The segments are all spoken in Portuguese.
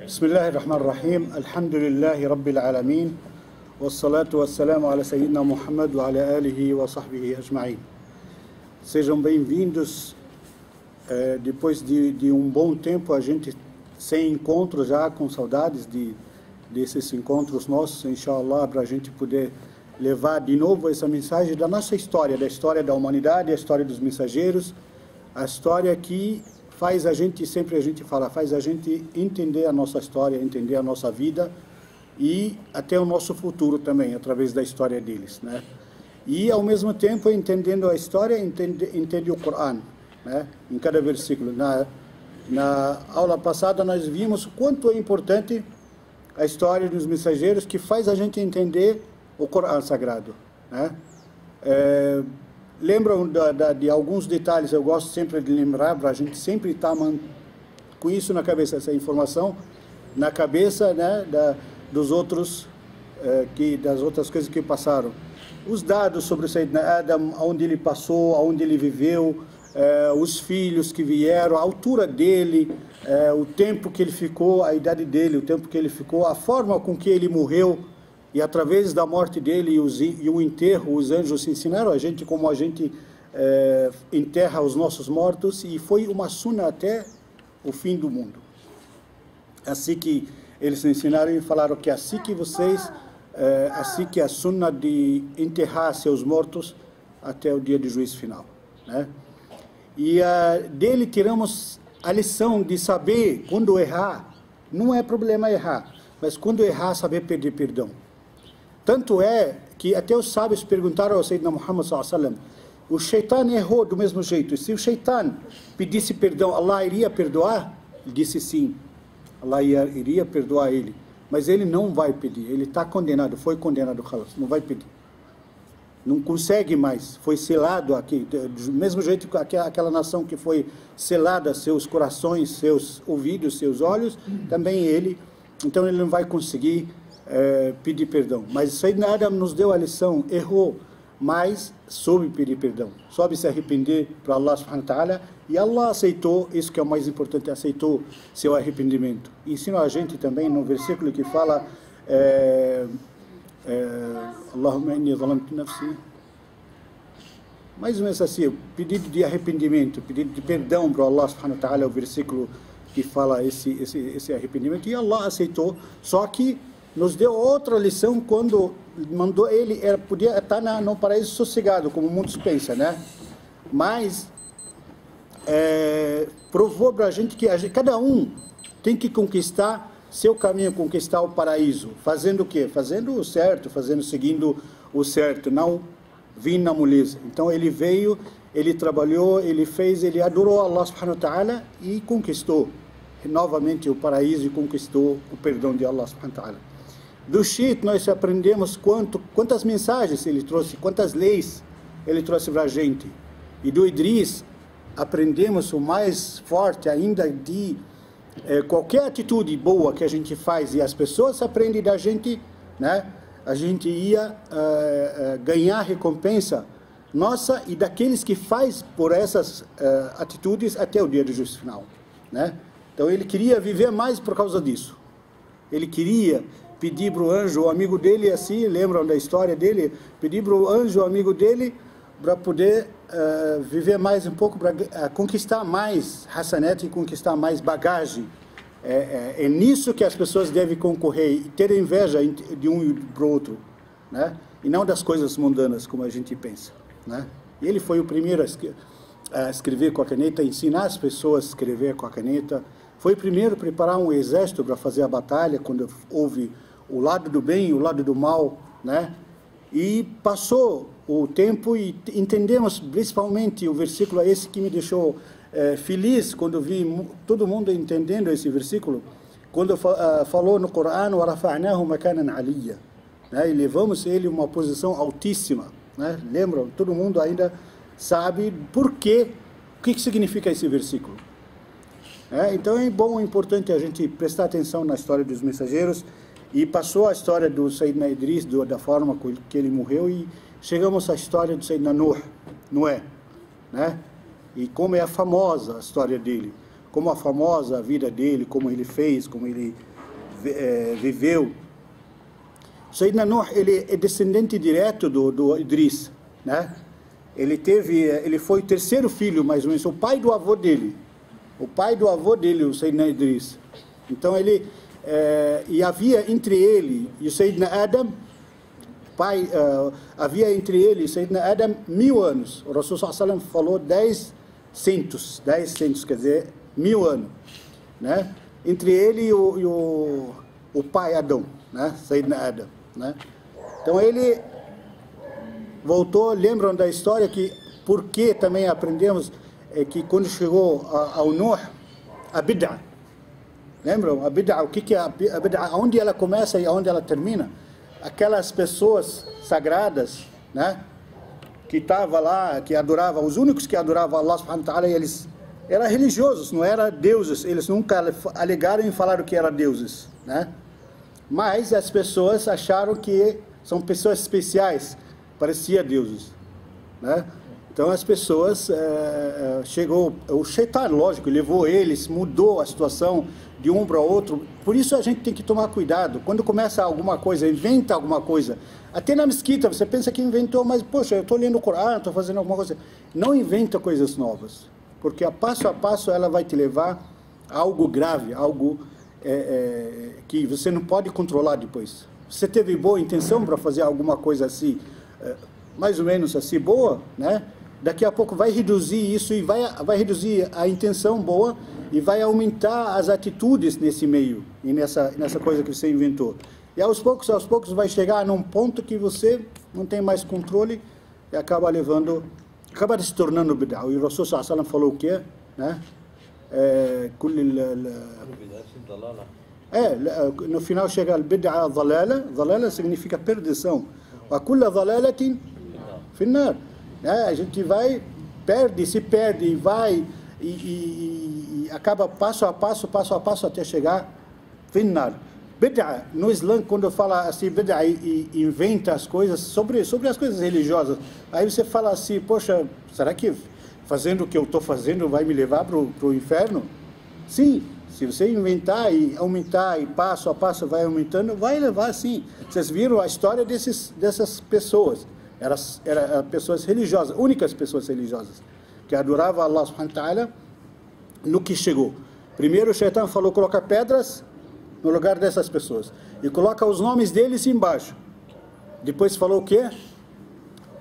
بسم الله الرحمن الرحيم الحمد لله رب العالمين والصلاة والسلام على سيدنا محمد وعلى آله وصحبه أجمعين. Sejam bem-vindos. Depois de um bom tempo, a gente sem encontro já, com saudades desses encontros nossos, inshallah, para a gente poder levar de novo essa mensagem da nossa história, da história da humanidade, a história dos mensageiros, a história que faz a gente, sempre a gente fala, faz a gente entender a nossa história, entender a nossa vida e até o nosso futuro também, através da história deles, né? E, ao mesmo tempo, entendendo a história, entende o Corão, né? Em cada versículo. Na aula passada, nós vimos o quanto é importante a história dos mensageiros, que faz a gente entender o Corão Sagrado, né? Lembram de alguns detalhes, eu gosto sempre de lembrar, para a gente sempre estar com isso na cabeça, essa informação na cabeça, né, das outras coisas que passaram. Os dados sobre o Sayyidina Adam, onde ele passou, onde ele viveu, os filhos que vieram, a altura dele, o tempo que ele ficou, a idade dele, o tempo que ele ficou, a forma com que ele morreu. E através da morte dele e o enterro, os anjos ensinaram a gente como a gente enterra os nossos mortos, e foi uma sunna até o fim do mundo. Assim que eles ensinaram e falaram que assim que a sunna de enterrar seus mortos até o dia do juízo final, né? E dele tiramos a lição de saber quando errar, não é problema errar, mas quando errar, saber pedir perdão. Tanto é que até os sábios perguntaram ao Sayyidina Muhammad sallallahu alaihi wasallam, o Shaitan errou do mesmo jeito, e se o Shaitan pedisse perdão, Allah iria perdoar? Ele disse sim, Allah iria perdoar ele, mas ele não vai pedir, ele está condenado, foi condenado, não vai pedir, não consegue mais, foi selado aqui, do mesmo jeito que aquela nação que foi selada, seus corações, seus ouvidos, seus olhos, também ele, então ele não vai conseguir pedir perdão. Mas Sayyidina Adam nos deu a lição, errou, mas soube pedir perdão, soube se arrepender para Allah subhanahu wa ta'ala, e Allah aceitou, isso que é o mais importante, aceitou seu arrependimento. E ensinou a gente também no versículo que fala Allahumma inni zalamtu nafsi, mais ou menos assim, pedido de arrependimento, pedido de perdão para Allah subhanahu wa ta'ala, o versículo que fala esse arrependimento, e Allah aceitou, só que nos deu outra lição quando mandou ele, podia estar no paraíso sossegado, como muitos pensam, né? Mas provou para a gente que cada um tem que conquistar seu caminho, conquistar o paraíso. Fazendo o quê? Fazendo o certo, seguindo o certo, não vindo na moleza. Então ele veio, ele trabalhou, ele fez, ele adorou Allah subhanahu wa ta'ala e conquistou novamente o paraíso e conquistou o perdão de Allah subhanahu wa ta'ala. Do Shit nós aprendemos quantas mensagens ele trouxe, quantas leis ele trouxe para a gente. E do Idris aprendemos o mais forte ainda de qualquer atitude boa que a gente faz e as pessoas aprendem da gente, né? A gente ia ganhar recompensa nossa e daqueles que faz por essas atitudes até o dia do juízo final, né? Então ele queria viver mais por causa disso. Ele queria pedir para o anjo, o amigo dele, assim, lembram da história dele? Pedir para o anjo, o amigo dele, para poder viver mais um pouco, para conquistar mais Hassanet e conquistar mais bagagem. É nisso que as pessoas devem concorrer e ter inveja de um para o outro, né? E não das coisas mundanas, como a gente pensa, né? E ele foi o primeiro a escrever com a caneta, ensinar as pessoas a escrever com a caneta. Foi o primeiro a preparar um exército para fazer a batalha, quando houve o lado do bem e o lado do mal, né? E passou o tempo e entendemos principalmente o versículo esse que me deixou feliz quando vi todo mundo entendendo esse versículo, quando falou no Corão, وَرَفَعْنَاهُ مَكَانًا عَلِيًّا, né? E levamos ele a uma posição altíssima, né? Lembram? Todo mundo ainda sabe por quê, o que significa esse versículo. Então é bom, é importante a gente prestar atenção na história dos mensageiros. E passou a história do Sayyidina Idris, da forma que ele morreu, e chegamos à história do Sayyidina Noé, né? E como é famosa a história dele. como a famosa vida dele, como ele fez, como ele viveu. Sayyidina Nuh, ele é descendente direto do Idris, né? Ele foi o terceiro filho, mais ou menos, o pai do avô dele. O pai do avô dele, o Sayyidina Idris. Então e havia entre ele e o Sayyidina Adam, havia entre ele e o Sayyidina Adam 1000 anos. O Rasul sallallahu alaihi wasallam falou 10 centos, quer dizer, 1000 anos, né? Entre ele e o pai Adão, né? Sayyidina Adam, né? Então ele voltou, lembram da história porque também aprendemos que quando chegou ao Nuh, a bid'ah, lembram? A bid'ah, o que é a bid'ah? Onde ela começa e onde ela termina? Aquelas pessoas sagradas, né? Que estavam lá, que adoravam, os únicos que adoravam Allah subhanahu wa ta'ala, eles eram religiosos, não eram deuses, eles nunca alegaram e falaram que eram deuses, né? Mas as pessoas acharam que são pessoas especiais, parecia deuses, né? Então as pessoas, chegou, o Shaitan, lógico, levou eles, mudou a situação de um para outro. Por isso a gente tem que tomar cuidado, quando começa alguma coisa, inventa alguma coisa, até na mesquita, você pensa que inventou, mas poxa, eu estou lendo o Corão, estou fazendo alguma coisa. Não inventa coisas novas, porque a passo ela vai te levar a algo grave, algo que você não pode controlar depois. Você teve boa intenção para fazer alguma coisa assim, mais ou menos assim, boa, né? Daqui a pouco vai reduzir isso e vai reduzir a intenção boa e vai aumentar as atitudes nesse meio e nessa coisa que você inventou. E aos poucos vai chegar num ponto que você não tem mais controle e acaba se tornando bid'ah. E o Rasul sallallahu alaihi wasallam falou o quê? Né? No final chega al bid'ah dalala significa perdição. Wa kulla dalalatin fi an-nar. A gente se perde e vai e acaba passo a passo até chegar finnar. Bid'ah, no Islã, quando fala assim, bid'ah e inventa as coisas sobre as coisas religiosas, aí você fala assim, poxa, será que fazendo o que eu estou fazendo vai me levar para o inferno? Sim, se você inventar e aumentar e passo a passo vai aumentando, vai levar sim. Vocês viram a história dessas pessoas. Eram pessoas religiosas, únicas pessoas religiosas, que adoravam Allah subhanahu wa ta'ala. No que chegou? Primeiro o Shaitan falou, coloca pedras no lugar dessas pessoas, e coloca os nomes deles embaixo. Depois falou o quê?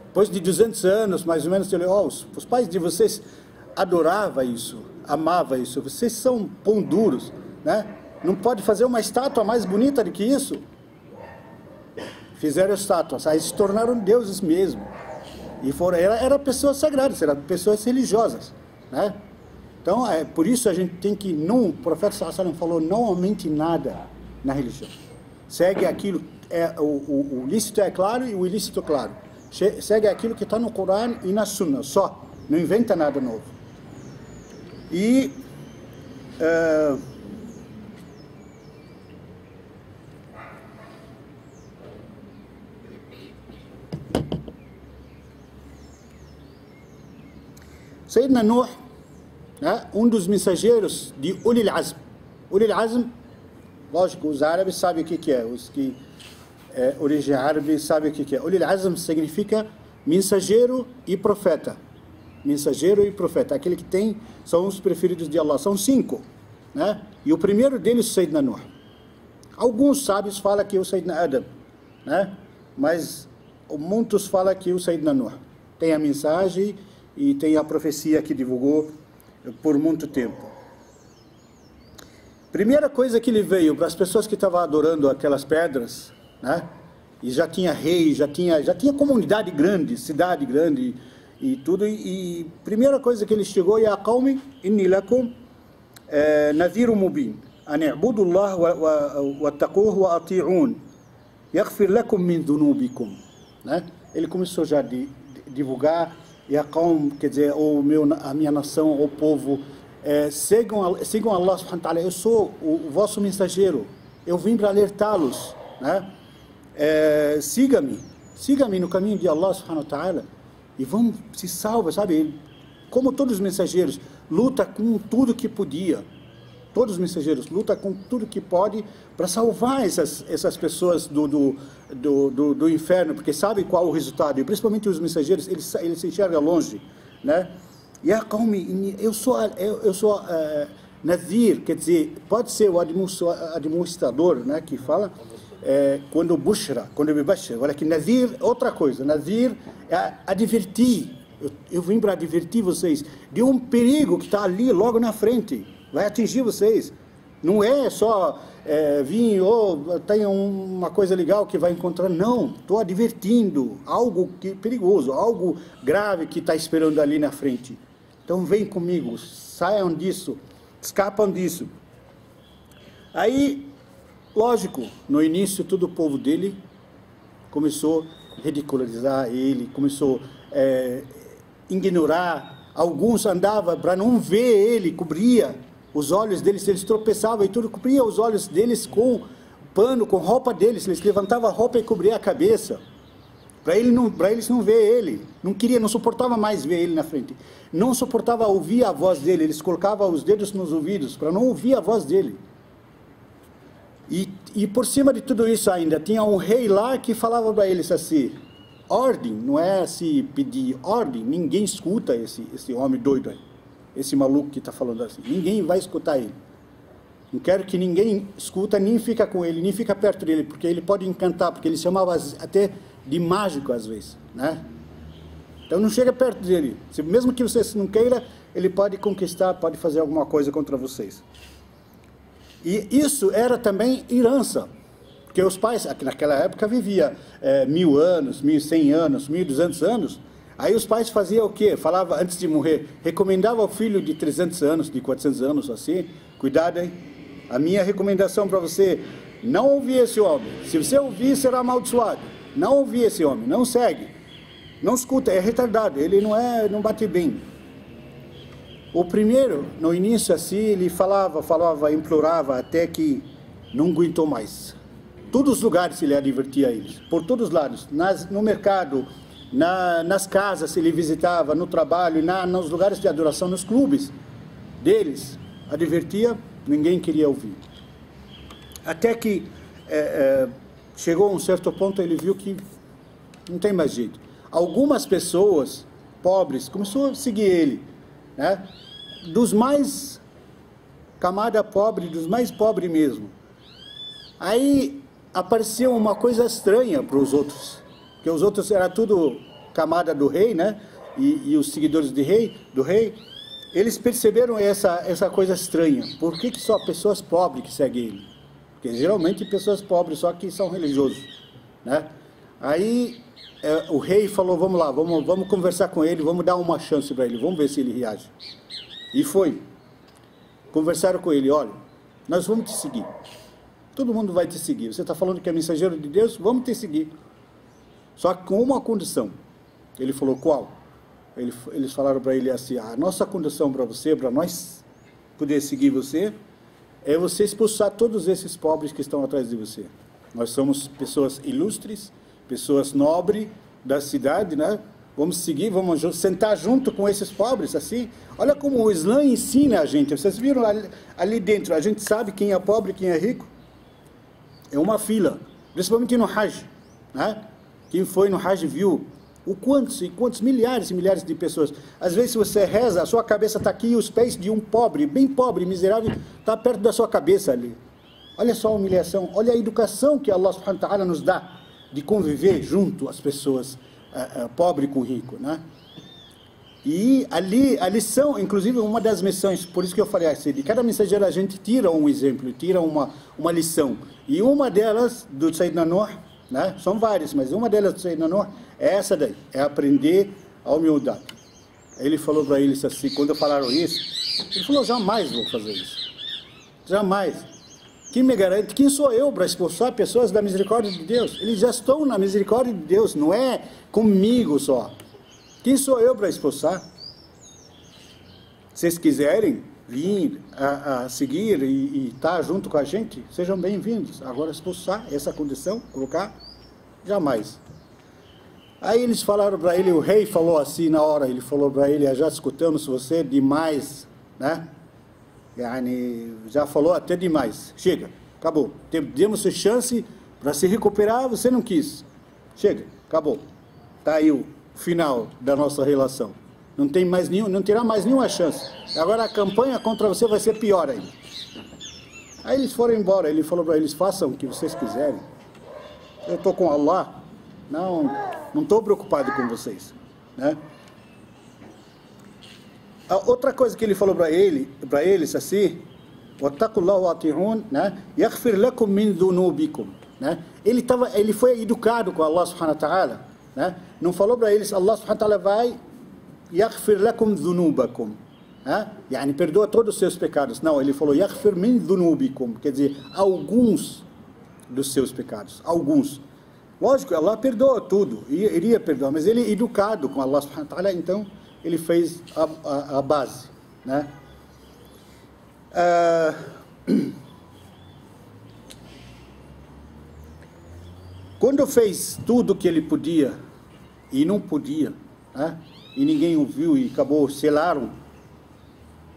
Depois de 200 anos, mais ou menos, ele falou, os pais de vocês adoravam isso, amavam isso, vocês são pão duros, né? Não pode fazer uma estátua mais bonita do que isso? Fizeram estátuas, aí se tornaram deuses mesmo. E eram pessoas sagradas, eram pessoas religiosas, né? Então, por isso a gente tem que, o profeta sallallahu alaihi wasallam falou, não aumente nada na religião. Segue aquilo, o lícito é claro e o ilícito é claro. Segue aquilo que está no Corão e na Sunna, só. Não inventa nada novo. E... Sayyidina Nuh, né, um dos mensageiros de Ulil Azm. Ulil Azm, lógico, os árabes sabem o que é, os que origem árabe sabem o que é. Ulil Azm significa mensageiro e profeta. Mensageiro e profeta, aquele que são os preferidos de Allah, são 5, né? E o primeiro deles é o Sayyidina Nuh. Alguns sábios falam que é o Sayyidina Adam, né? Mas muitos falam que é o Sayyidina Nuh. Tem a mensagem e tem a profecia que divulgou por muito tempo. Primeira coisa que ele veio para as pessoas que estavam adorando aquelas pedras, né? E já tinha rei, já tinha comunidade grande, cidade grande e tudo. E primeira coisa que ele chegou, ya qawmi inni lakum nadhirun mubin an i'budu Allah wattaquhu wa ati'un yaghfir lakum min dhunubikum, né? Ele começou já a divulgar. E a Qawm, quer dizer, a minha nação, o povo, sigam Allah subhanahu wa ta'ala, eu sou o vosso mensageiro, eu vim para alertá-los, né? Siga-me no caminho de Allah subhanahu wa ta'ala, e vão se salvar, sabe? Como todos os mensageiros, luta com tudo que podia. Todos os mensageiros lutam com tudo que pode para salvar essas pessoas do inferno, porque sabem qual é o resultado. E principalmente os mensageiros, eles se enxergam longe, né? E eu sou Nadir, quer dizer, pode ser o administrador, né, que fala, quando Bushra, quando Bibashir. Olha que Nadir, outra coisa, Nadir é advertir. Eu vim para advertir vocês de um perigo que está ali logo na frente. Vai atingir vocês. Não é só vir, tem uma coisa legal que vai encontrar. Não, estou advertindo algo perigoso, algo grave que está esperando ali na frente. Então vem comigo, saiam disso, escapam disso. Aí, lógico, no início todo o povo dele começou a ridicularizar ele, começou a ignorar. Alguns andavam para não ver ele, cobria os olhos deles, eles tropeçavam e tudo, cobria os olhos deles com pano, com roupa deles, eles levantavam a roupa e cobriam a cabeça, para eles não ver ele, não suportava mais ver ele na frente, não suportava ouvir a voz dele, eles colocavam os dedos nos ouvidos, para não ouvir a voz dele. E por cima de tudo isso ainda, tinha um rei lá que falava para eles assim, ordem, não é se pedir ordem, ninguém escuta esse homem doido aí. Esse maluco que está falando assim, ninguém vai escutar ele. Não quero que ninguém escuta, nem fica com ele, nem fica perto dele, porque ele pode encantar, porque ele chamava até de mágico às vezes, né? Então não chega perto dele. Mesmo que você não queira, ele pode conquistar, pode fazer alguma coisa contra vocês. E isso era também herança, porque os pais, naquela época, viviam 1000 anos, 1100 anos, 1200 anos. Aí os pais faziam o quê? Falava antes de morrer, recomendava ao filho de 300 anos, de 400 anos, assim, cuidado, hein? A minha recomendação para você, não ouvir esse homem. Se você ouvir, será amaldiçoado. Não ouvir esse homem, não segue. Não escuta, é retardado, ele não bate bem. O primeiro, no início assim, ele falava, implorava, até que não aguentou mais. Todos os lugares ele advertia eles, por todos os lados, no mercado, nas casas ele visitava, no trabalho, nos lugares de adoração, nos clubes deles, advertia, ninguém queria ouvir. Até que chegou a um certo ponto, ele viu que não tem mais jeito. Algumas pessoas pobres começaram a seguir ele, né? Dos mais camada pobre, dos mais pobres mesmo. Aí apareceu uma coisa estranha para os outros, porque os outros era tudo camada do rei, né? E os seguidores do rei, eles perceberam essa coisa estranha. Por que só pessoas pobres que seguem ele? Porque geralmente pessoas pobres só que são religiosos, né? Aí o rei falou, vamos lá, vamos conversar com ele, vamos dar uma chance para ele, vamos ver se ele reage. E foi. Conversaram com ele, olha, nós vamos te seguir. Todo mundo vai te seguir. Você está falando que é mensageiro de Deus? Vamos te seguir. Só que com uma condição. Ele falou, qual? Eles falaram para ele assim, a nossa condição para você, para nós poder seguir você, é você expulsar todos esses pobres que estão atrás de você. Nós somos pessoas ilustres, pessoas nobres da cidade, né? Vamos seguir, vamos sentar junto com esses pobres, assim. Olha como o Islã ensina a gente. Vocês viram ali dentro, a gente sabe quem é pobre e quem é rico. É uma fila, principalmente no Hajj, né? Quem foi no Hajj viu o quantos milhares e milhares de pessoas. Às vezes você reza, a sua cabeça está aqui e os pés de um pobre, bem pobre, miserável, está perto da sua cabeça ali. Olha só a humilhação, olha a educação que Allah subhanahu wa ta'ala nos dá de conviver junto as pessoas pobre com rico, né? E ali a lição, inclusive uma das missões, por isso que eu falei assim, de cada mensageiro a gente tira um exemplo, tira uma lição. E uma delas do Sayyidina Nuh, né? São várias, mas uma delas do Sayyidina Nuh é essa daí, é aprender a humildade. Ele falou para eles assim, quando falaram isso, ele falou, jamais vou fazer isso. Jamais. Quem me garante? Quem sou eu para expulsar pessoas da misericórdia de Deus? Eles já estão na misericórdia de Deus, não é comigo só. Quem sou eu para expulsar? Se vocês quiserem vir a seguir e estar junto com a gente, sejam bem-vindos. Agora expulsar essa condição, colocar, jamais. Aí eles falaram para ele, o rei falou assim na hora, ele falou para ele, já escutamos você demais né? Yani, já falou até demais. Chega, acabou. Demos chance para se recuperar, você não quis. Chega, acabou. Está aí o final da nossa relação. Não terá mais nenhuma chance. Agora a campanha contra você vai ser pior ainda. Aí eles foram embora. Ele falou para eles: façam o que vocês quiserem. Eu estou com Allah. Não estou preocupado com vocês, né? A outra coisa que ele falou para eles assim: "Wattaqullahu wa ati'un", né? "Yaghfir lakum min dhunubikum", né? Ele foi educado com Allah subhanahu wa ta'ala, né? Não falou para eles: Allah subhanahu wa ta'ala vai yaghfir lakum dhunubakum, né? Yani, perdoa todos os seus pecados. Não, ele falou yaghfir min dhunubikum, quer dizer, alguns dos seus pecados, alguns. Lógico, Allah perdoa tudo, iria perdoar, mas ele é educado com Allah subhanahu wa ta'ala, então ele fez a base, né? Quando fez tudo que ele podia e não podia, né? E ninguém o viu e acabou, selaram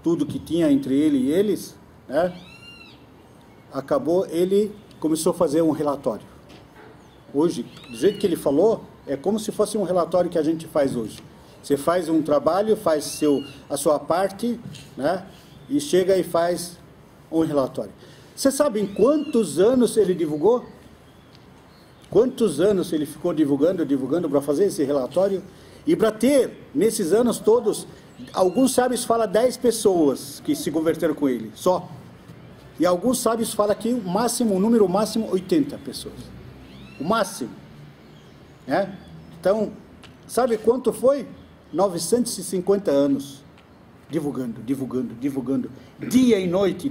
tudo que tinha entre ele e eles, né? Acabou, ele começou a fazer um relatório. Hoje, do jeito que ele falou, é como se fosse um relatório que a gente faz hoje. Você faz um trabalho, faz a sua parte, né? E chega e faz um relatório. Você sabe em quantos anos ele divulgou? Quantos anos ele ficou divulgando para fazer esse relatório? E para ter, nesses anos todos, alguns sábios falam 10 pessoas que se converteram com ele, só. E alguns sábios falam que o número máximo 80 pessoas. O máximo, né? Então, sabe quanto foi? 950 anos, divulgando, dia e noite,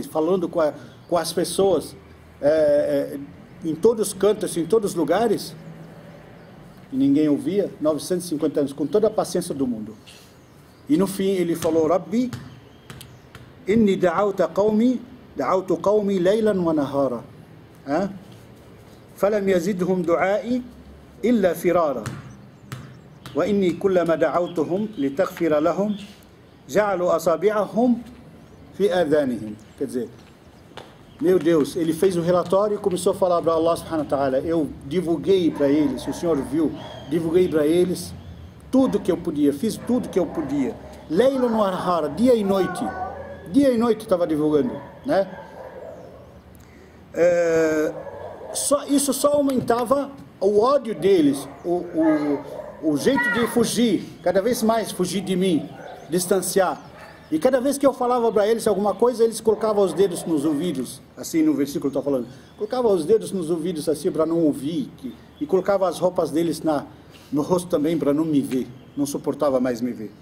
falando com as pessoas, em todos os cantos, em todos os lugares, e ninguém ouvia. 950 anos, com toda a paciência do mundo. E no fim ele falou: Rabbi, inni da'awtu qawmi laylan wa nahara, falam yazidhum du'ai illa firara. وإني كلما دعوتهم لتغفر لهم جعلوا أصابعهم في آذانهم. Quer dizer, meu Deus, ele fez o relatório e começou a falar para Allah subhanahu wa ta'ala: eu divulguei para eles, o Senhor viu, divulguei para eles tudo que eu podia, fiz tudo que eu podia. Leila no Arhara, dia e noite estava divulgando, né? Isso só aumentava o ódio deles, o jeito de fugir, cada vez mais fugir de mim, distanciar. E cada vez que eu falava para eles alguma coisa, eles colocavam os dedos nos ouvidos, assim no versículo está falando, colocavam os dedos nos ouvidos assim para não ouvir, e colocavam as roupas deles no rosto também para não me ver, não suportava mais me ver.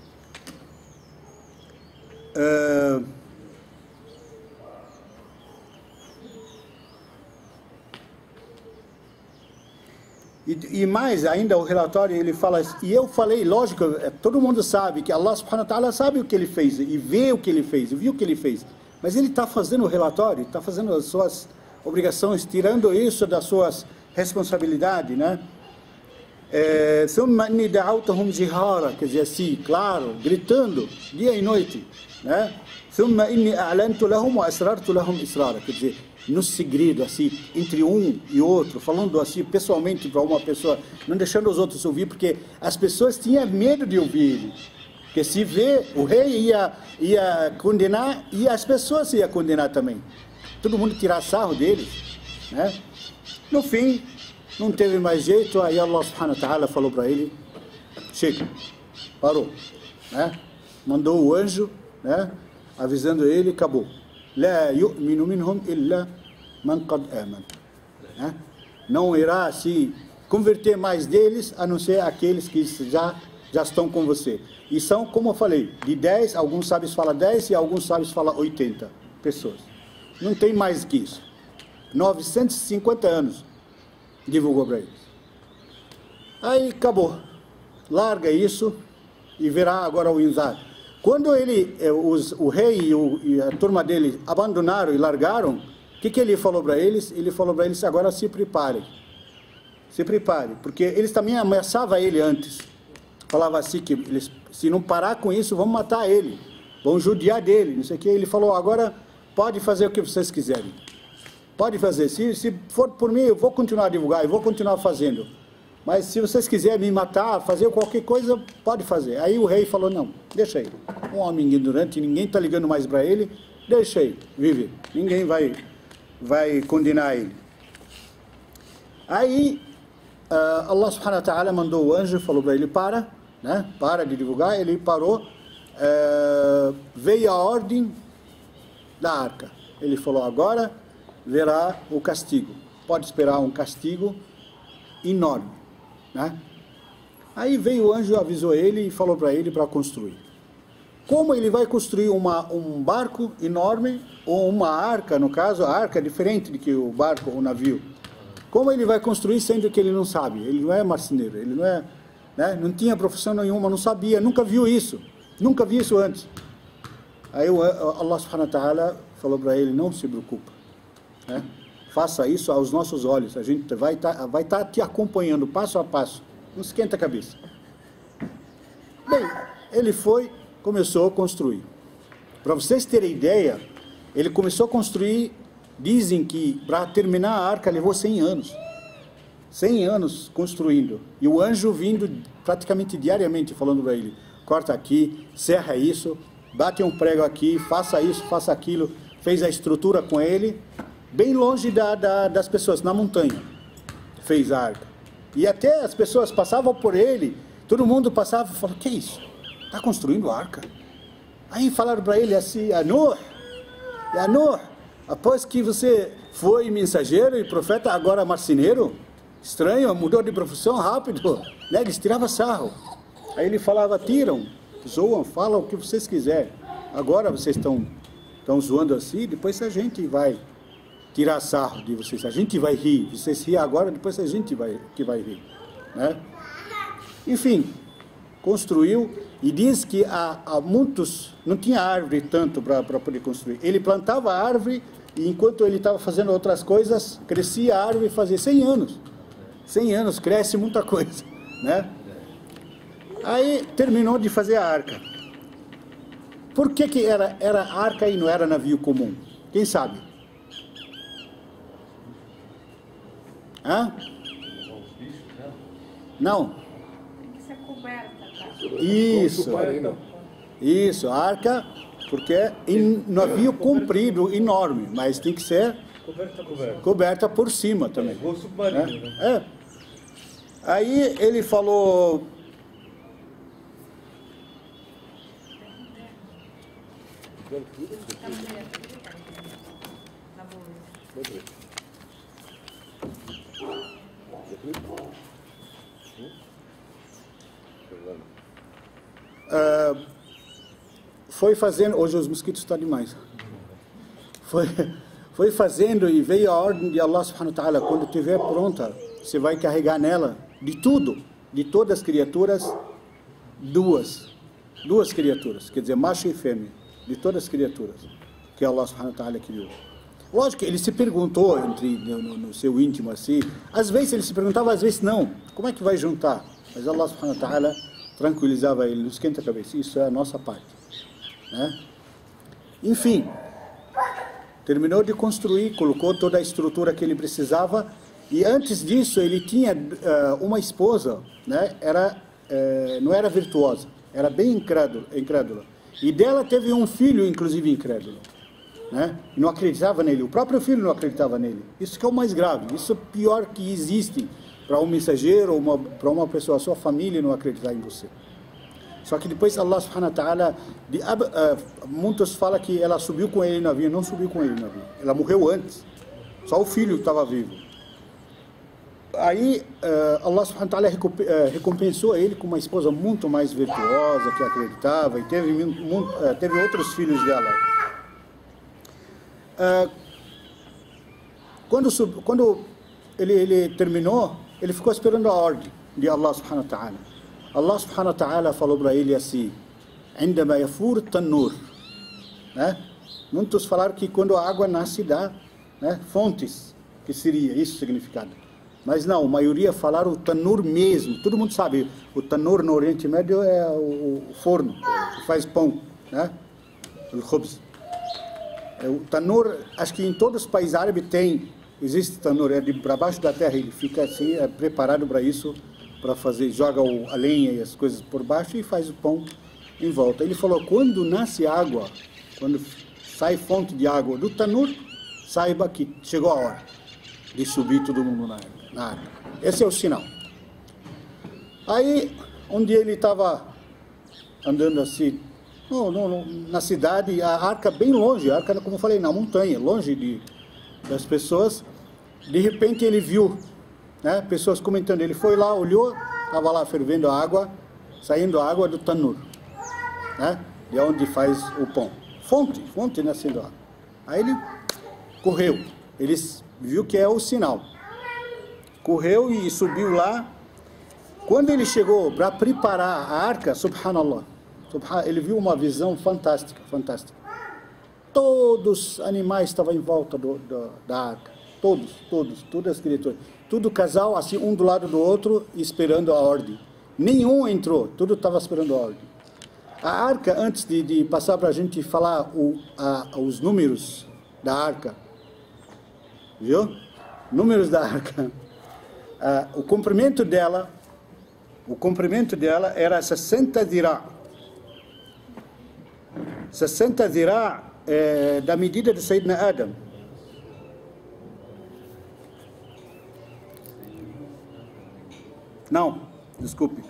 E mais ainda, o relatório ele fala, e eu falei, lógico, todo mundo sabe que Allah subhanahu wa ta'ala sabe o que ele fez, e vê o que ele fez, e viu o que ele fez, mas ele está fazendo o relatório, está fazendo as suas obrigações, tirando isso das suas responsabilidades, né? Thumma inni da'awtuhum jihara, quer dizer assim, claro, gritando, dia e noite, né? Thumma inni a'lantu lahum wa asrartu lahum israra, quer dizer, no segredo, assim, entre um e outro, falando assim, pessoalmente para uma pessoa, não deixando os outros ouvir, porque as pessoas tinham medo de ouvir ele. Porque se vê, o rei ia condenar, e as pessoas iam condenar também. Todo mundo tirar sarro deles, né? No fim, não teve mais jeito, aí Allah subhanahu wa ta'ala falou para ele: chega, parou, né? Mandou o anjo, né? Avisando ele, acabou. لا يؤمن منهم إلا من قد آمن. Não irá se converter mais deles, a não ser aqueles que já estão com você. E são, como eu falei, de 10, alguns sábios falam 10 e alguns sábios falam 80 pessoas. Não tem mais que isso. 950 anos divulgou para eles. Aí acabou. Larga isso e verá agora o inzar. Quando o rei e a turma dele abandonaram e largaram, o que ele falou para eles? Ele falou para eles: agora se preparem. Se preparem, porque eles também ameaçavam ele antes. Falava assim que eles, se não parar com isso, vamos matar ele. vão judiar dele, não sei o que. Ele falou, agora pode fazer o que vocês quiserem. Pode fazer. Se for por mim, eu vou continuar a divulgar, eu vou continuar fazendo. Mas se vocês quiserem me matar, fazer qualquer coisa, pode fazer. Aí o rei falou, não, deixa ele. Um homem ignorante, ninguém está ligando mais para ele, deixa ele, vive. Ninguém vai condenar ele. Aí, Allah subhanahu wa ta'ala mandou o anjo, falou para ele, para de divulgar. Ele parou, veio a ordem da arca. Ele falou, agora verá o castigo. Pode esperar um castigo enorme, né? Aí veio o anjo, avisou ele e falou para ele para construir. Como ele vai construir um barco enorme, ou uma arca, no caso, a arca é diferente do que o barco ou o navio. Como ele vai construir sendo que ele não sabe? Ele não é marceneiro, ele não é, né? Não tinha profissão nenhuma, não sabia, nunca viu isso antes. Aí Allah subhanahu wa ta'ala falou para ele, não se preocupe, né? Faça isso aos nossos olhos, a gente vai estar te acompanhando passo a passo, não esquenta a cabeça. Bem, ele começou a construir. Para vocês terem ideia, ele começou a construir, dizem que para terminar a arca levou 100 anos. 100 anos construindo. E o anjo vindo praticamente diariamente falando para ele, corta aqui, serra isso, bate um prego aqui, faça isso, faça aquilo. Fez a estrutura com ele, bem longe das pessoas, na montanha. Fez a arca. E até as pessoas passavam por ele, todo mundo passava e falava, que é isso? Está construindo a arca? Aí falaram para ele assim, Nuh, após que você foi mensageiro e profeta, agora marceneiro, estranho, mudou de profissão rápido, né? Eles tiravam sarro. Aí ele falava, tiram, zoam, falam o que vocês quiserem. Agora vocês estão zoando assim, depois a gente vai tirar sarro de vocês, a gente vai rir, vocês riem agora, depois a gente vai rir, né? Enfim, construiu, e diz que há muitos, não tinha árvore tanto para poder construir. Ele plantava a árvore, e enquanto ele estava fazendo outras coisas, crescia a árvore e fazia 100 anos. 100 anos, cresce muita coisa, né? Aí terminou de fazer a arca. Por que era arca e não era navio comum? Quem sabe? Hã? Não. Tem que ser coberta, tá? Isso, a arca, porque é navio comprido, enorme, mas tem que ser coberta por cima também. Igual submarino, né? Aí ele falou... foi fazendo, hoje os mosquitos estão demais, foi fazendo e veio a ordem de Allah subhanahu wa ta'ala, quando estiver pronta, você vai carregar nela de tudo, de todas as criaturas, duas criaturas, quer dizer, macho e fêmea, de todas as criaturas que Allah subhanahu wa ta'ala criou. Lógico que ele se perguntou no seu íntimo assim, às vezes ele se perguntava, às vezes não, como é que vai juntar? Mas Allah subhanahu wa ta'ala tranquilizava ele, não esquenta a cabeça, isso é a nossa parte, né? Enfim, terminou de construir, colocou toda a estrutura que ele precisava, e antes disso ele tinha uma esposa, né? Não era virtuosa, era bem incrédula, e dela teve um filho, inclusive incrédulo, né? E não acreditava nele, o próprio filho não acreditava nele. Isso que é o mais grave, isso é o pior que existe para um mensageiro ou para uma pessoa, a sua família não acreditar em você. Só que depois Allah subhanahu wa ta'ala, muitos falam que ela subiu com ele no navio, não subiu com ele no navio, ela morreu antes, só o filho estava vivo. Aí Allah subhanahu wa ta'ala recompensou ele com uma esposa muito mais virtuosa, que acreditava, e teve outros filhos dela. Quando ele terminou, ele ficou esperando a ordem de Allah subhanahu wa ta'ala. Allah subhanahu wa ta'ala falou para ele assim, عندما يفور التنور, né? Muitos falaram que quando a água nasce dá, né, fontes, que seria isso o significado. Mas não, a maioria falaram o tanur mesmo. Todo mundo sabe, o tanur no Oriente Médio é o forno que faz pão, né? o khubz. O tanur, acho que em todos os países árabes existe tanur, é para baixo da terra, ele fica assim, preparado para isso, para fazer, joga a lenha e as coisas por baixo e faz o pão em volta. Ele falou, quando nasce água, quando sai fonte de água do tanur, saiba que chegou a hora de subir todo mundo na água. Esse é o sinal. Aí, onde ele estava andando assim, na cidade, a arca bem longe, a arca, como eu falei, na montanha, longe das pessoas, de repente ele viu, né, pessoas comentando, ele foi lá, olhou, estava lá fervendo a água, saindo a água do tanur, né, de onde faz o pão. Fonte nascendo água. Aí ele correu, ele viu que é o sinal. Correu e subiu lá. Quando ele chegou para preparar a arca, subhanallah, ele viu uma visão fantástica. Todos os animais estavam em volta da arca. Todas as criaturas. Tudo casal, assim, um do lado do outro, esperando a ordem. Nenhum entrou, tudo estava esperando a ordem. A arca, antes de passar para a gente falar os números da arca, viu? Números da arca. O comprimento dela era 60 dirá. 60 dirá da medida de Sayyidina Adam. Não, desculpe.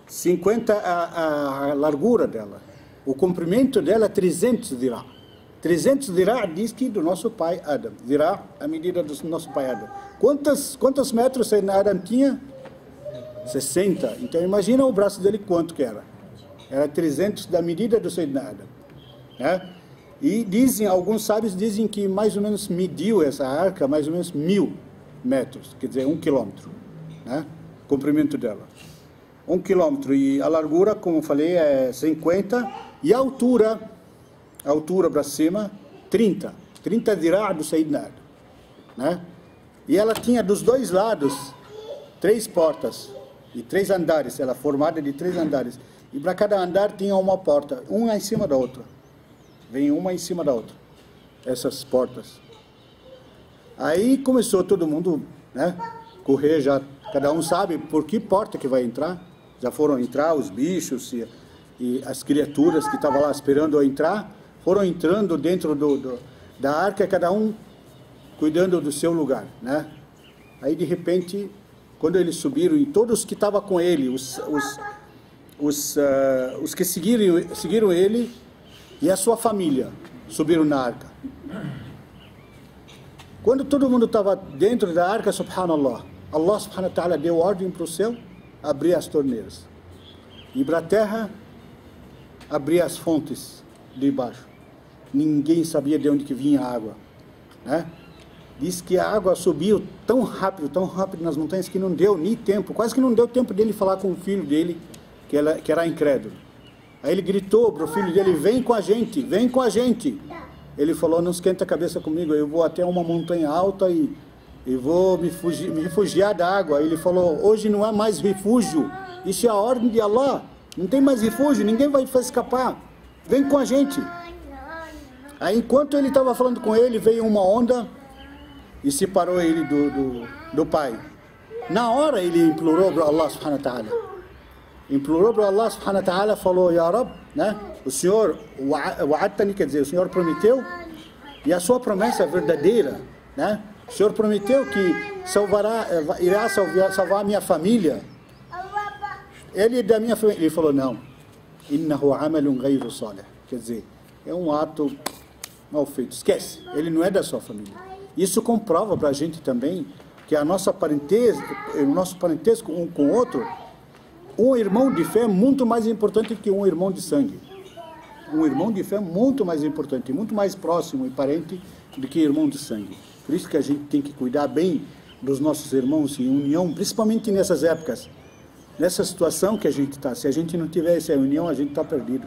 50 a largura dela. O comprimento dela é 300 dirá. 300 dirá diz que do nosso pai Adam. Dirá a medida do nosso pai Adam. Quantos metros Sayyidina Adam tinha? 60. Então imagina o braço dele quanto que era. Era 300 da medida do Sayyidina Adam. Né? E alguns sábios dizem que mais ou menos mediu essa arca mais ou menos 1000 metros, quer dizer, 1 quilômetro, né? O comprimento dela. 1 quilômetro e a largura, como eu falei, é 50 e a altura para cima, 30 dirá do Sayyidina Adam, né? E ela tinha dos dois lados 3 portas e 3 andares, ela formada de 3 andares. E para cada andar tinha uma porta, uma em cima da outra. Vem uma em cima da outra, essas portas. Aí começou todo mundo, né, correr já, cada um sabe por que porta que vai entrar. Já foram entrar os bichos e as criaturas que estavam lá esperando a entrar, foram entrando dentro da arca, cada um cuidando do seu lugar, né? Aí de repente, quando eles subiram, e todos que estavam com ele, os que seguiram ele e a sua família, subiram na arca. Quando todo mundo estava dentro da arca, subhanallah, Allah subhanahu wa ta'ala deu ordem para o céu abrir as torneiras. E para a terra, abrir as fontes de baixo. Ninguém sabia de onde que vinha a água, né? Diz que a água subiu tão rápido nas montanhas que não deu nem tempo, quase que não deu tempo dele falar com o filho dele, que era incrédulo. Aí ele gritou para o filho dele, vem com a gente. Ele falou, não esquenta a cabeça comigo, eu vou até uma montanha alta e vou me refugiar da água. Aí ele falou, hoje não há mais refúgio, isso é a ordem de Allah, não tem mais refúgio, ninguém vai escapar, vem com a gente. Aí enquanto ele estava falando com ele, veio uma onda e separou ele do pai. Na hora ele implorou para Allah subhanahu wa ta'ala. Implorou para Allah subhanahu wa ta'ala, falou, Ya Rab, né? O Senhor, wa'adtani, quer dizer, o Senhor prometeu, e a sua promessa é verdadeira, né? O Senhor prometeu que irá salvar a minha família. Ele da minha família. Ele falou, não. Innahu amalun ghayru salih. Quer dizer, é um ato mal feito. Esquece, ele não é da sua família. Isso comprova para a gente também que o nosso parentesco um com o outro, um irmão de fé é muito mais importante que um irmão de sangue. Um irmão de fé é muito mais importante, muito mais próximo e parente do que irmão de sangue. Por isso que a gente tem que cuidar bem dos nossos irmãos em união, principalmente nessas épocas, nessa situação que a gente está. Se a gente não tiver essa união, a gente está perdido.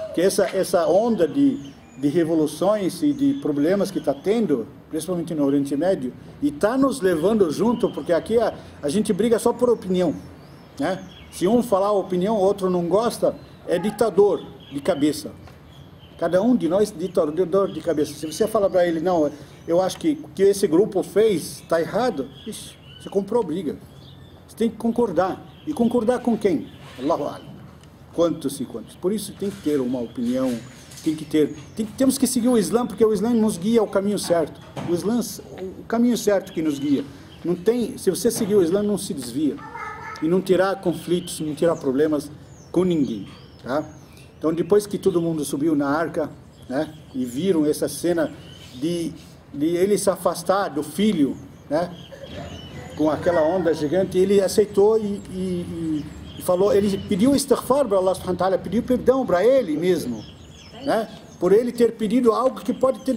Porque essa onda de revoluções e de problemas que está tendo, principalmente no Oriente Médio, e está nos levando junto, porque aqui a gente briga só por opinião, né? Se um falar a opinião, o outro não gosta, é ditador de cabeça. Cada um de nós de dor de cabeça. Se você fala para ele, não, eu acho que o que esse grupo fez está errado, ixi, você comprou briga. Você tem que concordar. E concordar com quem? Allahu A'lam. Quantos e quantos. Por isso tem que ter uma opinião, temos que seguir o Islã, porque o Islã nos guia ao caminho certo. O caminho certo que nos guia. Não tem, se você seguir o Islã, não se desvia. E não terá conflitos, não terá problemas com ninguém. Tá? Então, depois que todo mundo subiu na arca, né, e viram essa cena de ele se afastar do filho, né, com aquela onda gigante, ele aceitou e falou, ele pediu istighfar para Allah subhanahu wa ta'ala, pediu perdão para ele mesmo, né, por ele ter pedido algo que pode ter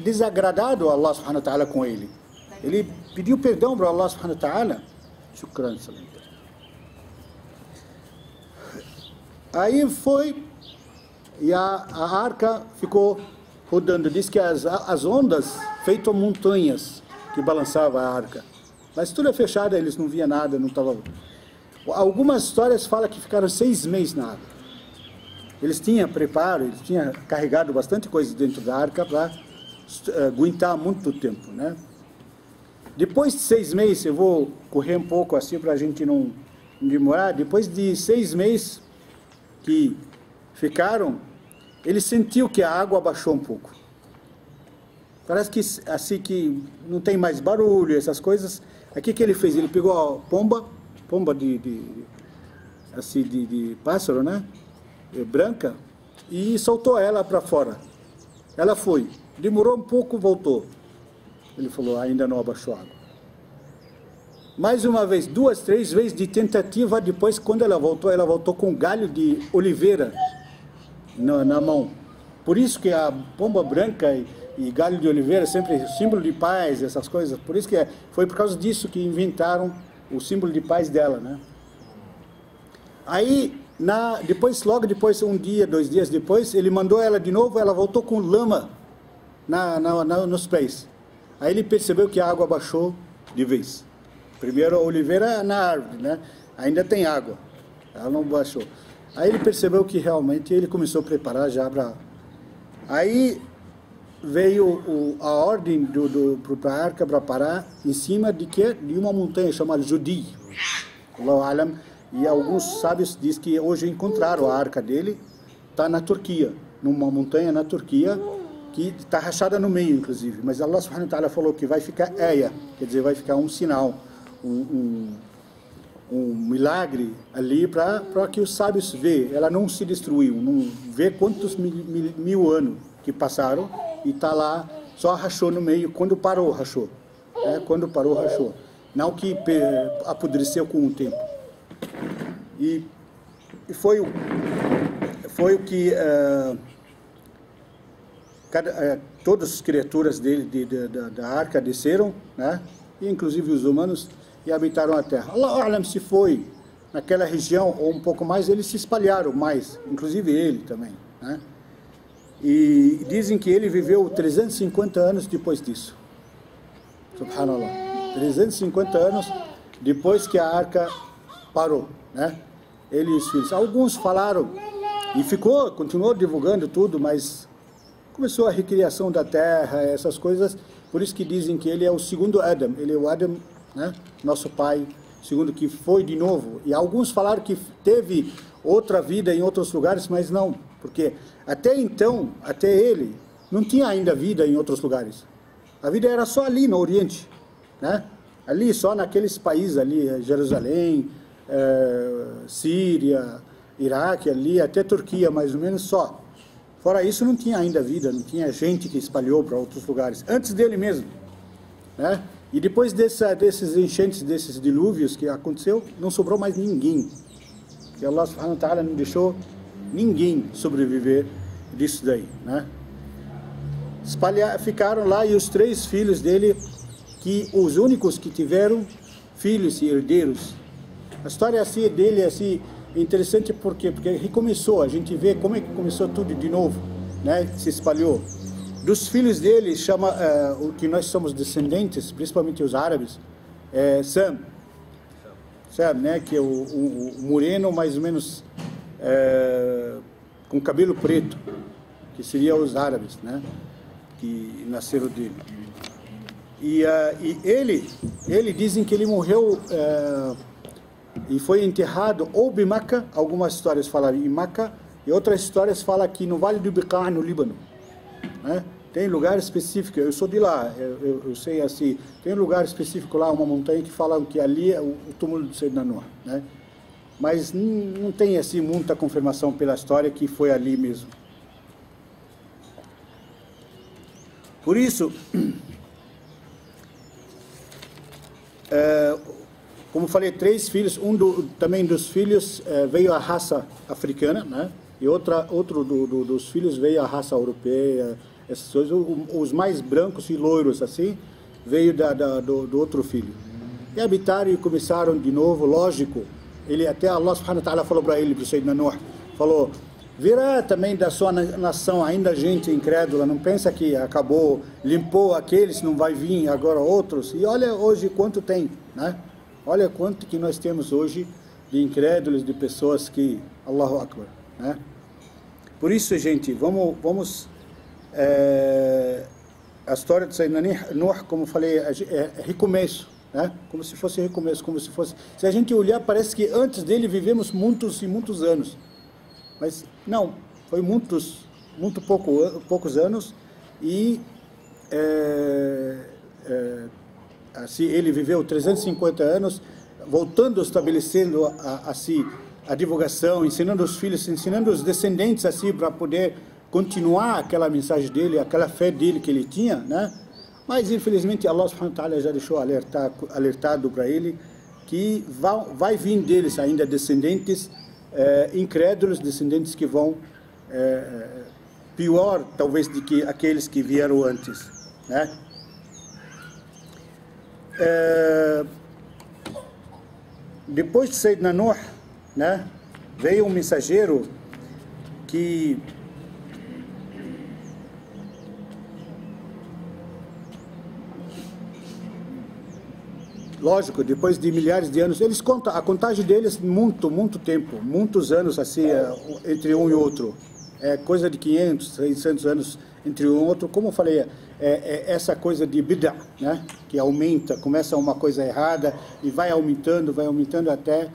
desagradado a Allah subhanahu wa ta'ala com ele. Ele pediu perdão para Allah subhanahu wa ta'ala. Shukran, salam. Aí foi, e a arca ficou rodando. Diz que as ondas, feitas montanhas, que balançavam a arca. Mas tudo é fechado, eles não viam nada, não estava... Algumas histórias falam que ficaram 6 meses na água. Eles tinham preparo, eles tinham carregado bastante coisa dentro da arca para aguentar muito tempo, né? Depois de 6 meses, eu vou correr um pouco assim para a gente não demorar. Depois de 6 meses que ficaram, ele sentiu que a água abaixou um pouco. Parece que assim que não tem mais barulho, essas coisas. Aqui que ele fez? Ele pegou a pomba de pássaro, né? Branca, e soltou ela para fora. Ela foi. Demorou um pouco, voltou. Ele falou, ainda não abaixou a água. Mais uma vez, 2, 3 vezes de tentativa, depois quando ela voltou com galho de oliveira na mão. Por isso que a pomba branca e galho de oliveira sempre símbolo de paz, essas coisas. Por isso que foi por causa disso que inventaram o símbolo de paz dela, né? Aí, logo depois, 1 dia, 2 dias depois, ele mandou ela de novo, ela voltou com lama nos pés. Aí ele percebeu que a água baixou de vez. Primeiro a oliveira na árvore, né? Ainda tem água, ela não baixou. Aí ele percebeu que realmente ele começou a preparar já para... Aí veio a ordem para a arca para parar em cima de uma montanha chamada Judi. Allahu A'lam. E alguns sábios dizem que hoje encontraram a arca dele, está na Turquia, numa montanha na Turquia, que está rachada no meio, inclusive. Mas Allah subhanahu wa ta'ala falou que vai ficar aya, quer dizer, vai ficar um sinal, um milagre ali para que os sábios vejam. Ela não se destruiu, não vê quantos mil anos que passaram e está lá, só rachou no meio, quando parou, rachou. Quando parou, rachou. Não que apodreceu com o tempo. E foi o que... todas as criaturas da arca desceram, né? E inclusive os humanos, e habitaram a terra. Allahu A'lam se foi naquela região ou um pouco mais, eles se espalharam mais, inclusive ele também, né? E dizem que ele viveu 350 anos depois disso. Subhanallah. 350 anos depois que a arca parou, né? Ele e os filhos. Alguns falaram, e continuou divulgando tudo, mas começou a recriação da terra, essas coisas. Por isso que dizem que ele é o segundo Adam. Ele é o Adam, né? Nosso pai, segundo que foi de novo. E alguns falaram que teve outra vida em outros lugares, mas não. Porque até então, até ele, não tinha ainda vida em outros lugares. A vida era só ali no Oriente, né? Ali, só naqueles países ali, Jerusalém, Síria, Iraque, ali, até Turquia, mais ou menos só. Fora isso, não tinha ainda vida, não tinha gente que espalhou para outros lugares, antes dele mesmo, né? E depois desses enchentes, desses dilúvios que aconteceu, não sobrou mais ninguém. Que Allah subhanahu wa ta'ala não deixou ninguém sobreviver disso daí, né? Ficaram lá, e os 3 filhos dele, que os únicos que tiveram filhos e herdeiros. A história assim, dele é assim, interessante porque recomeçou, a gente vê como é que começou tudo de novo, né? Se espalhou. Dos filhos dele, o que nós somos descendentes, principalmente os árabes, Sam, né? Que é o moreno, mais ou menos, com cabelo preto. que seria os árabes, né? Que nasceram dele. E ele dizem que ele morreu e foi enterrado ou em Meca, algumas histórias falam em Meca, e outras histórias falam aqui no Vale do Bekaa, no Líbano, né? Tem lugar específico, eu sou de lá, eu sei assim, tem um lugar específico lá, uma montanha que falam que ali é o túmulo do Sayyidina Nuh, né? Mas não tem assim muita confirmação pela história que foi ali mesmo. Por isso, como falei, 3 filhos, também dos filhos veio a raça africana, né? E outro dos filhos veio a raça europeia, essas coisas. Os mais brancos e loiros, assim, veio do outro filho. E habitaram e começaram de novo, lógico. Até Allah subhanahu wa ta'ala falou para ele, para o Sayyidina Nuh, falou, virá também da sua nação ainda gente incrédula, não pensa que acabou, limpou aqueles, não vai vir agora outros. E olha hoje quanto tem, né? Olha quanto que nós temos hoje de incrédulos, de pessoas que, Allahu Akbar, né? Por isso, gente, vamos a história de Sayyidina Nuh, como falei, é recomeço, né? Como se fosse recomeço, como se fosse... Se a gente olhar, parece que antes dele vivemos muitos e muitos anos. Mas não, foi muito poucos anos e assim, ele viveu 350 anos, voltando, estabelecendo assim, a divulgação, ensinando os filhos, ensinando os descendentes assim, para poder continuar aquela mensagem dele, aquela fé dele que ele tinha, né? Mas infelizmente Allah subhanahu wa ta'ala já deixou alertado para ele que vai vir deles ainda descendentes incrédulos, descendentes que vão pior talvez do que aqueles que vieram antes, né? Depois de Sayyidina Nuh, né, veio um mensageiro que lógico, depois de milhares de anos, eles contam a contagem deles muito tempo, muitos anos assim, entre um e outro. É coisa de 500, 600 anos entre um e outro. Como eu falei, essa coisa de bid'ah, né? Que aumenta, começa uma coisa errada e vai aumentando até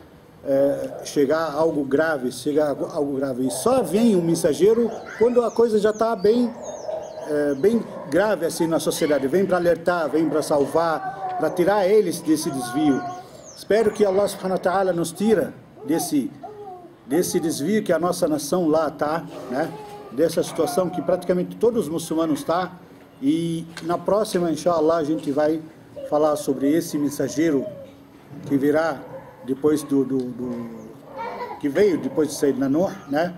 chegar a algo grave, E só vem um mensageiro quando a coisa já está bem grave assim na sociedade. Vem para alertar, vem para salvar, para tirar eles desse desvio. Espero que Allah subhanahu wa ta'ala nos tira desse desvio que a nossa nação lá está, né? Dessa situação que praticamente todos os muçulmanos estão. E na próxima, inshallah, a gente vai falar sobre esse mensageiro que virá depois que veio depois de Sayyidina Nuh, né?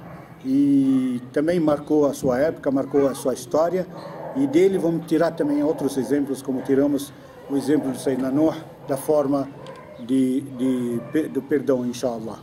E também marcou a sua época, marcou a sua história. E dele vamos tirar também outros exemplos, como tiramos o exemplo de Sayyidina Nuh, da forma do perdão, inshallah.